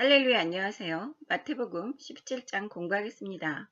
할렐루야, 안녕하세요. 마태복음 17장 공부하겠습니다.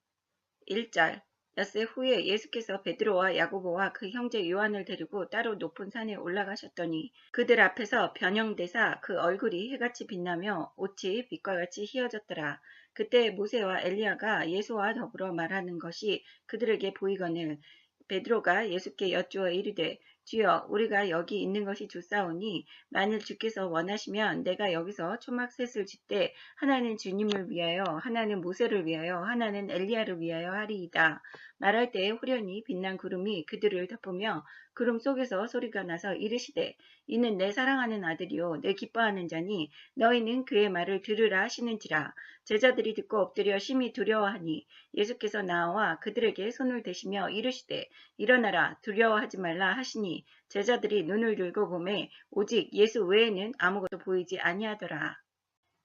1절. 엿새 후에 예수께서 베드로와 야고보와 그 형제 요한을 데리고 따로 높은 산에 올라가셨더니 그들 앞에서 변형되사 그 얼굴이 해같이 빛나며 옷이 빛과 같이 희어졌더라. 그때 모세와 엘리야가 예수와 더불어 말하는 것이 그들에게 보이거늘 베드로가 예수께 여쭈어 이르되 주여, 우리가 여기 있는 것이 좋사오니 만일 주께서 원하시면 내가 여기서 초막셋을 짓되 하나는 주님을 위하여, 하나는 모세를 위하여, 하나는 엘리야를 위하여 하리이다. 말할 때에 후련히 빛난 구름이 그들을 덮으며 구름 속에서 소리가 나서 이르시되 이는 내 사랑하는 아들이요 내 기뻐하는 자니 너희는 그의 말을 들으라 하시는지라. 제자들이 듣고 엎드려 심히 두려워하니 예수께서 나와 그들에게 손을 대시며 이르시되 일어나라 두려워하지 말라 하시니 제자들이 눈을 들고 보매 오직 예수 외에는 아무것도 보이지 아니하더라.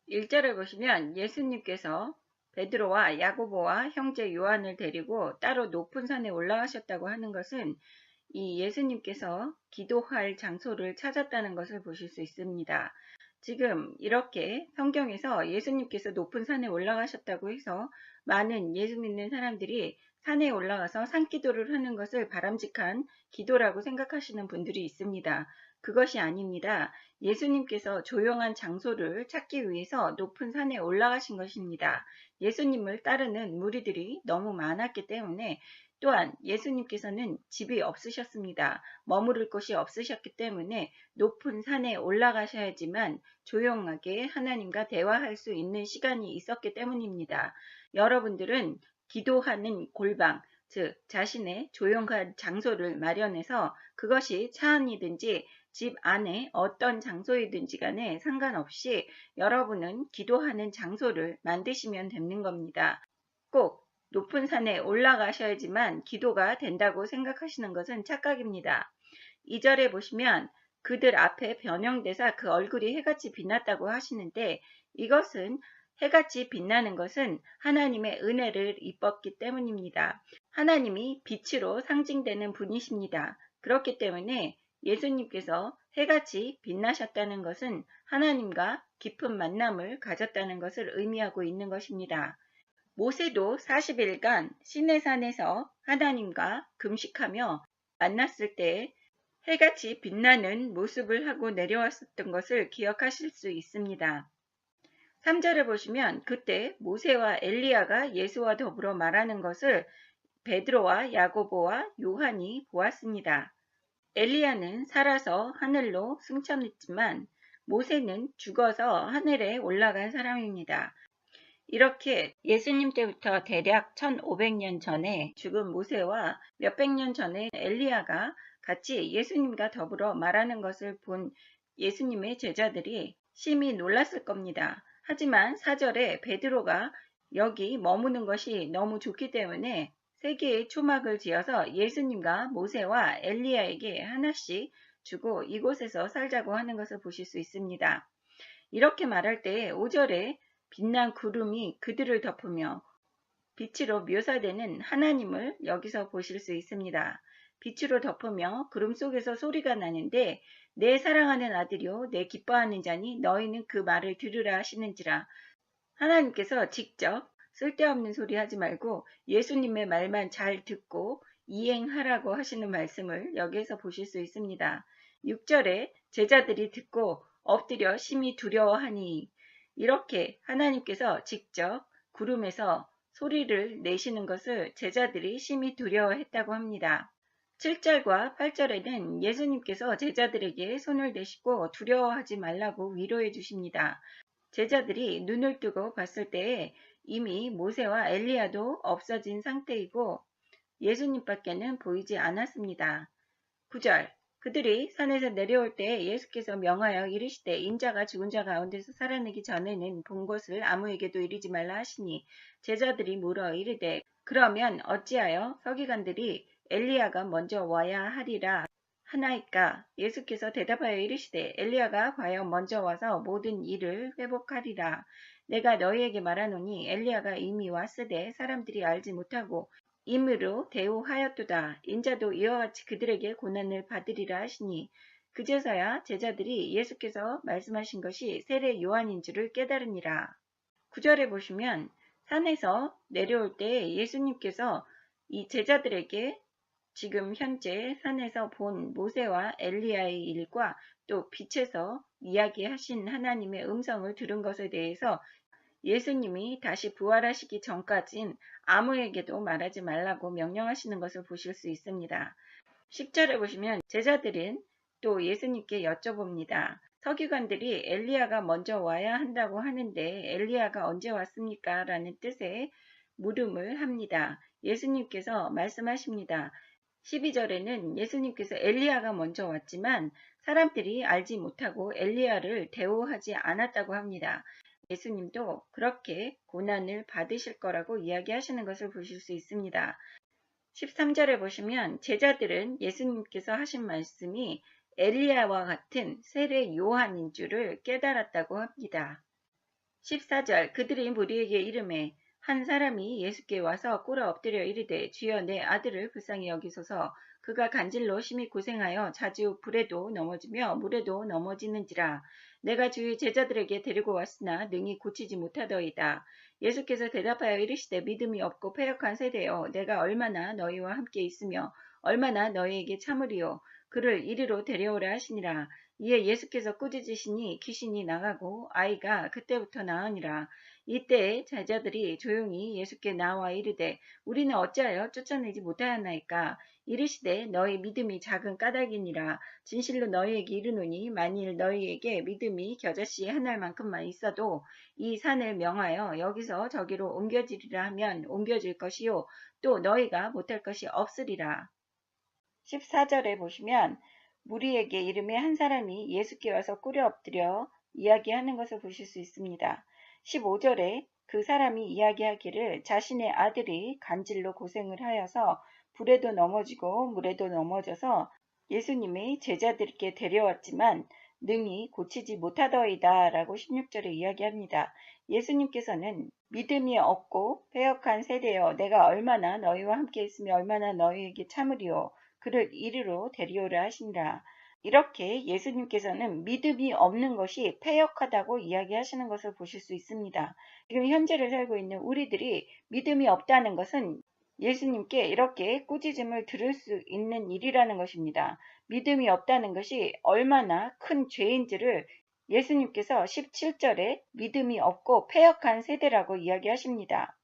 1절을 보시면 예수님께서 베드로와 야고보와 형제 요한을 데리고 따로 높은 산에 올라가셨다고 하는 것은 이 예수님께서 기도할 장소를 찾았다는 것을 보실 수 있습니다. 지금 이렇게 성경에서 예수님께서 높은 산에 올라가셨다고 해서 많은 예수 믿는 사람들이 산에 올라가서 산기도를 하는 것을 바람직한 기도라고 생각하시는 분들이 있습니다. 그것이 아닙니다. 예수님께서 조용한 장소를 찾기 위해서 높은 산에 올라가신 것입니다. 예수님을 따르는 무리들이 너무 많았기 때문에 또한 예수님께서는 집이 없으셨습니다. 머무를 곳이 없으셨기 때문에 높은 산에 올라가셔야지만 조용하게 하나님과 대화할 수 있는 시간이 있었기 때문입니다. 여러분들은 기도하는 골방, 즉 자신의 조용한 장소를 마련해서 그것이 차 안이든지 집 안에 어떤 장소이든지 간에 상관없이 여러분은 기도하는 장소를 만드시면 되는 겁니다. 꼭 높은 산에 올라가셔야지만 기도가 된다고 생각하시는 것은 착각입니다. 2절에 보시면 그들 앞에 변형되사 그 얼굴이 해같이 빛났다고 하시는데 이것은 해같이 빛나는 것은 하나님의 은혜를 입었기 때문입니다. 하나님이 빛으로 상징되는 분이십니다. 그렇기 때문에 예수님께서 해같이 빛나셨다는 것은 하나님과 깊은 만남을 가졌다는 것을 의미하고 있는 것입니다. 모세도 40일간 시내산에서 하나님과 금식하며 만났을 때 해같이 빛나는 모습을 하고 내려왔었던 것을 기억하실 수 있습니다. 3절을 보시면 그때 모세와 엘리야가 예수와 더불어 말하는 것을 베드로와 야고보와 요한이 보았습니다. 엘리야는 살아서 하늘로 승천했지만 모세는 죽어서 하늘에 올라간 사람입니다. 이렇게 예수님 때부터 대략 1500년 전에 죽은 모세와 몇백 년 전에 엘리야가 같이 예수님과 더불어 말하는 것을 본 예수님의 제자들이 심히 놀랐을 겁니다. 하지만 4절에 베드로가 여기 머무는 것이 너무 좋기 때문에 세 개의 초막을 지어서 예수님과 모세와 엘리야에게 하나씩 주고 이곳에서 살자고 하는 것을 보실 수 있습니다. 이렇게 말할 때 5절에 빛난 구름이 그들을 덮으며 빛으로 묘사되는 하나님을 여기서 보실 수 있습니다. 빛으로 덮으며 구름 속에서 소리가 나는데 내 사랑하는 아들이요 내 기뻐하는 자니 너희는 그 말을 들으라 하시는지라. 하나님께서 직접 쓸데없는 소리 하지 말고 예수님의 말만 잘 듣고 이행하라고 하시는 말씀을 여기에서 보실 수 있습니다. 6절에 제자들이 듣고 엎드려 심히 두려워하니 이렇게 하나님께서 직접 구름에서 소리를 내시는 것을 제자들이 심히 두려워했다고 합니다. 7절과 8절에는 예수님께서 제자들에게 손을 대시고 두려워하지 말라고 위로해 주십니다. 제자들이 눈을 뜨고 봤을 때에 이미 모세와 엘리야도 없어진 상태이고 예수님밖에는 보이지 않았습니다. 9절 그들이 산에서 내려올 때 예수께서 명하여 이르시되 인자가 죽은 자 가운데서 살아나기 전에는 본 것을 아무에게도 이르지 말라 하시니 제자들이 물어 이르되 그러면 어찌하여 서기관들이 엘리야가 먼저 와야 하리라 하나이까. 예수께서 대답하여 이르시되 엘리야가 과연 먼저 와서 모든 일을 회복하리라. 내가 너희에게 말하노니 엘리야가 이미 왔으되 사람들이 알지 못하고 임의로 대우하였도다. 인자도 이와 같이 그들에게 고난을 받으리라 하시니 그제서야 제자들이 예수께서 말씀하신 것이 세례 요한인 줄을 깨달으니라. 9절에 보시면 산에서 내려올 때 예수님께서 이 제자들에게 지금 현재 산에서 본 모세와 엘리야의 일과 또 빛에서 이야기하신 하나님의 음성을 들은 것에 대해서 예수님이 다시 부활하시기 전까진 아무에게도 말하지 말라고 명령하시는 것을 보실 수 있습니다. 10절에 보시면 제자들은 또 예수님께 여쭤봅니다. 서기관들이 엘리야가 먼저 와야 한다고 하는데 엘리야가 언제 왔습니까? 라는 뜻의 물음을 합니다. 예수님께서 말씀하십니다. 12절에는 예수님께서 엘리야가 먼저 왔지만 사람들이 알지 못하고 엘리야를 대우하지 않았다고 합니다. 예수님도 그렇게 고난을 받으실 거라고 이야기하시는 것을 보실 수 있습니다. 13절에 보시면 제자들은 예수님께서 하신 말씀이 엘리야와 같은 세례 요한인 줄을 깨달았다고 합니다. 14절 그들이 무리에게 이르매 한 사람이 예수께 와서 꿇어 엎드려 이르되 주여 내 아들을 불쌍히 여기소서 그가 간질로 심히 고생하여 자주 불에도 넘어지며 물에도 넘어지는지라 내가 주의 제자들에게 데리고 왔으나 능히 고치지 못하더이다. 예수께서 대답하여 이르시되 믿음이 없고 패역한 세대여 내가 얼마나 너희와 함께 있으며 얼마나 너희에게 참으리요 그를 이리로 데려오라 하시니라. 이에 예수께서 꾸짖으시니 귀신이 나가고 아이가 그때부터 나으니라. 이때 제자들이 조용히 예수께 나와 이르되 우리는 어찌하여 쫓아내지 못하였나이까. 이르시되 너희 믿음이 작은 까닭이니라. 진실로 너희에게 이르노니 만일 너희에게 믿음이 겨자씨 한 알만큼만 있어도 이 산을 명하여 여기서 저기로 옮겨지리라 하면 옮겨질 것이요 또 너희가 못할 것이 없으리라. 14절에 보시면 무리에게 이름에 한 사람이 예수께 와서 꿇어 엎드려 이야기하는 것을 보실 수 있습니다. 15절에 그 사람이 이야기하기를 자신의 아들이 간질로 고생을 하여서 불에도 넘어지고 물에도 넘어져서 예수님의 제자들께 데려왔지만 능히 고치지 못하더이다 라고 16절에 이야기합니다. 예수님께서는 믿음이 없고 패역한 세대여 내가 얼마나 너희와 함께 있으며 얼마나 너희에게 참으리요 그를 이리로 데려오라 하신다. 이렇게 예수님께서는 믿음이 없는 것이 패역하다고 이야기하시는 것을 보실 수 있습니다. 지금 현재를 살고 있는 우리들이 믿음이 없다는 것은 예수님께 이렇게 꾸짖음을 들을 수 있는 일이라는 것입니다. 믿음이 없다는 것이 얼마나 큰 죄인지를 예수님께서 17절에 믿음이 없고 패역한 세대라고 이야기하십니다.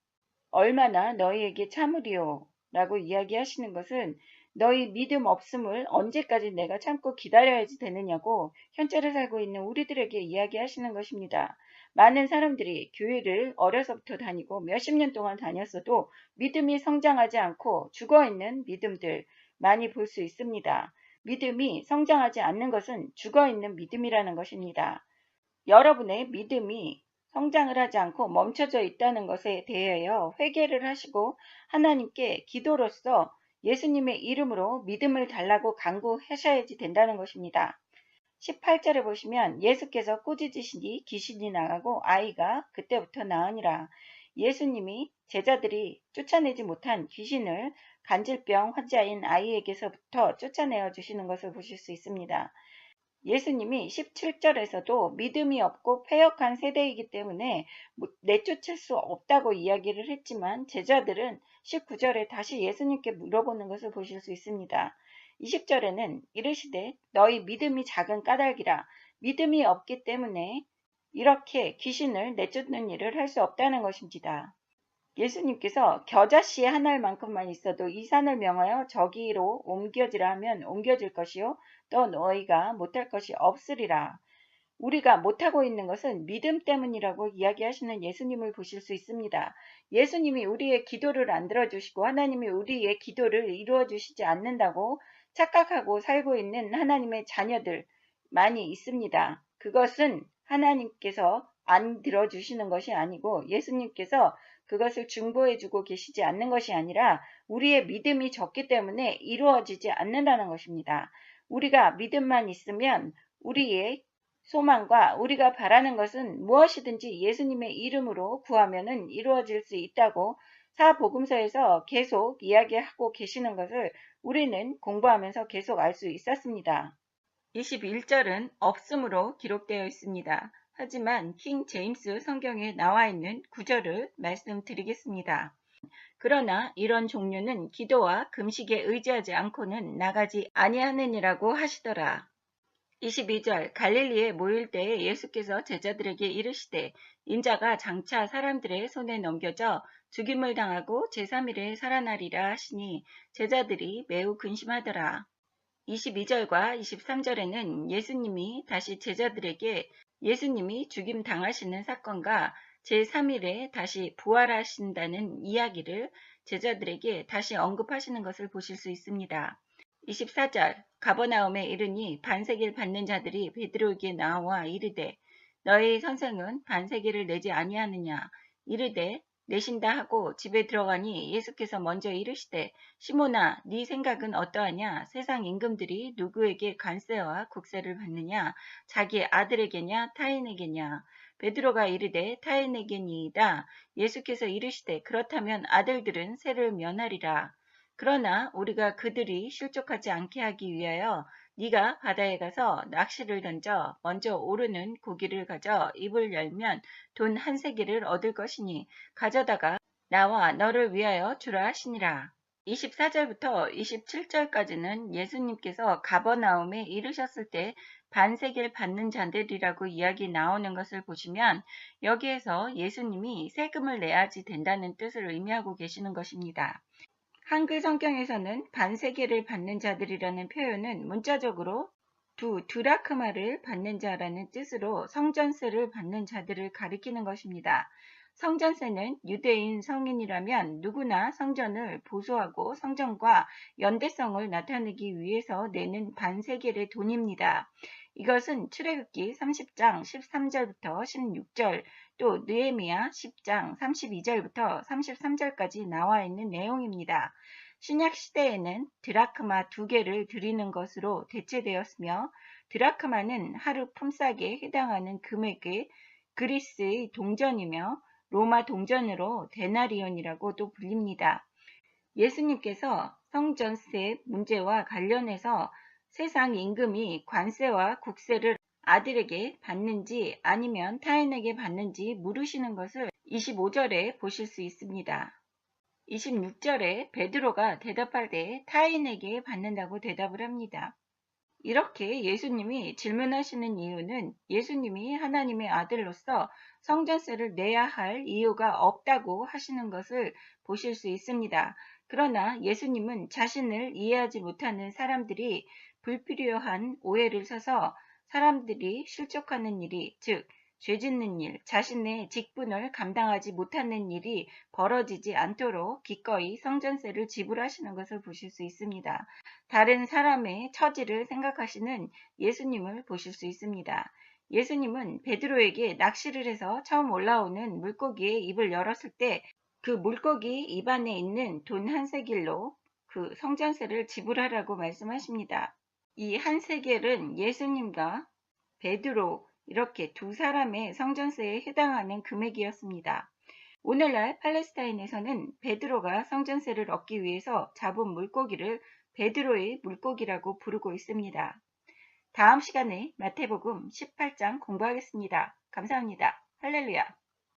얼마나 너희에게 참으리요 라고 이야기하시는 것은 너희 믿음 없음을 언제까지 내가 참고 기다려야지 되느냐고 현재를 살고 있는 우리들에게 이야기하시는 것입니다. 많은 사람들이 교회를 어려서부터 다니고 몇십 년 동안 다녔어도 믿음이 성장하지 않고 죽어있는 믿음들 많이 볼 수 있습니다. 믿음이 성장하지 않는 것은 죽어있는 믿음이라는 것입니다. 여러분의 믿음이 성장을 하지 않고 멈춰져 있다는 것에 대하여 회개를 하시고 하나님께 기도로써 예수님의 이름으로 믿음을 달라고 간구하셔야지 된다는 것입니다. 18절에 보시면 예수께서 꾸짖으시니 귀신이 나가고 아이가 그때부터 나으니라. 예수님이 제자들이 쫓아내지 못한 귀신을 간질병 환자인 아이에게서부터 쫓아내어 주시는 것을 보실 수 있습니다. 예수님이 17절에서도 믿음이 없고 패역한 세대이기 때문에 내쫓을 수 없다고 이야기를 했지만 제자들은 19절에 다시 예수님께 물어보는 것을 보실 수 있습니다. 20절에는 이르시되 너희 믿음이 작은 까닭이라 믿음이 없기 때문에 이렇게 귀신을 내쫓는 일을 할 수 없다는 것입니다. 예수님께서 겨자씨 한 알만큼만 있어도 이 산을 명하여 저기로 옮겨지라 하면 옮겨질 것이요 또 너희가 못할 것이 없으리라. 우리가 못하고 있는 것은 믿음 때문이라고 이야기하시는 예수님을 보실 수 있습니다. 예수님이 우리의 기도를 안 들어주시고 하나님이 우리의 기도를 이루어주시지 않는다고 착각하고 살고 있는 하나님의 자녀들 많이 있습니다. 그것은 하나님께서 안 들어주시는 것이 아니고 예수님께서 그것을 중보해주고 계시지 않는 것이 아니라 우리의 믿음이 적기 때문에 이루어지지 않는다는 것입니다. 우리가 믿음만 있으면 우리의 소망과 우리가 바라는 것은 무엇이든지 예수님의 이름으로 구하면 이루어질 수 있다고 사복음서에서 계속 이야기하고 계시는 것을 우리는 공부하면서 계속 알 수 있었습니다. 21절은 없음으로 기록되어 있습니다. 하지만 킹 제임스 성경에 나와 있는 9절을 말씀드리겠습니다. 그러나 이런 종류는 기도와 금식에 의지하지 않고는 나가지 아니하느니라고 하시더라. 22절 갈릴리에 모일 때에 예수께서 제자들에게 이르시되 인자가 장차 사람들의 손에 넘겨져 죽임을 당하고 제3일에 살아나리라 하시니 제자들이 매우 근심하더라. 22절과 23절에는 예수님이 다시 제자들에게 예수님이 죽임 당하시는 사건과 제3일에 다시 부활하신다는 이야기를 제자들에게 다시 언급하시는 것을 보실 수 있습니다. 24절 가버나움에 이르니 반세기를 받는 자들이 베드로에게 나와 이르되 너희 선생은 반세기를 내지 아니하느냐 이르되 내신다 하고 집에 들어가니 예수께서 먼저 이르시되 시몬아 네 생각은 어떠하냐 세상 임금들이 누구에게 관세와 국세를 받느냐 자기 아들에게냐 타인에게냐 베드로가 이르되 타인에게니이다. 예수께서 이르시되 그렇다면 아들들은 세를 면하리라. 그러나 우리가 그들이 실족하지 않게 하기 위하여 네가 바다에 가서 낚시를 던져 먼저 오르는 고기를 가져 입을 열면 돈 한 세기를 얻을 것이니 가져다가 나와 너를 위하여 주라 하시니라. 24절부터 27절까지는 예수님께서 가버나움에 이르셨을 때 반세기를 받는 자들이라고 이야기 나오는 것을 보시면 여기에서 예수님이 세금을 내야지 된다는 뜻을 의미하고 계시는 것입니다. 한글 성경에서는 반세계를 받는 자들이라는 표현은 문자적으로 드라크마를 받는 자라는 뜻으로 성전세를 받는 자들을 가리키는 것입니다. 성전세는 유대인 성인이라면 누구나 성전을 보수하고 성전과 연대성을 나타내기 위해서 내는 반세겔의 돈입니다. 이것은 출애굽기 30장 13절부터 16절 또 느헤미야 10장 32절부터 33절까지 나와 있는 내용입니다. 신약 시대에는 드라크마 2개를 드리는 것으로 대체되었으며 드라크마는 하루 품삯에 해당하는 금액의 그리스의 동전이며 로마 동전으로 데나리온이라고도 불립니다. 예수님께서 성전세 문제와 관련해서 세상 임금이 관세와 국세를 아들에게 받는지 아니면 타인에게 받는지 물으시는 것을 25절에 보실 수 있습니다. 26절에 베드로가 대답할 때 타인에게 받는다고 대답을 합니다. 이렇게 예수님이 질문하시는 이유는 예수님이 하나님의 아들로서 성전세를 내야 할 이유가 없다고 하시는 것을 보실 수 있습니다. 그러나 예수님은 자신을 이해하지 못하는 사람들이 불필요한 오해를 사서 사람들이 실족하는 일이, 즉 죄짓는 일, 자신의 직분을 감당하지 못하는 일이 벌어지지 않도록 기꺼이 성전세를 지불하시는 것을 보실 수 있습니다. 다른 사람의 처지를 생각하시는 예수님을 보실 수 있습니다. 예수님은 베드로에게 낚시를 해서 처음 올라오는 물고기의 입을 열었을 때 그 물고기 입 안에 있는 돈 한 세겔로 그 성전세를 지불하라고 말씀하십니다. 이 한 세겔은 예수님과 베드로 이렇게 두 사람의 성전세에 해당하는 금액이었습니다. 오늘날 팔레스타인에서는 베드로가 성전세를 얻기 위해서 잡은 물고기를 베드로의 물고기라고 부르고 있습니다. 다음 시간에 마태복음 18장 공부하겠습니다. 감사합니다. 할렐루야.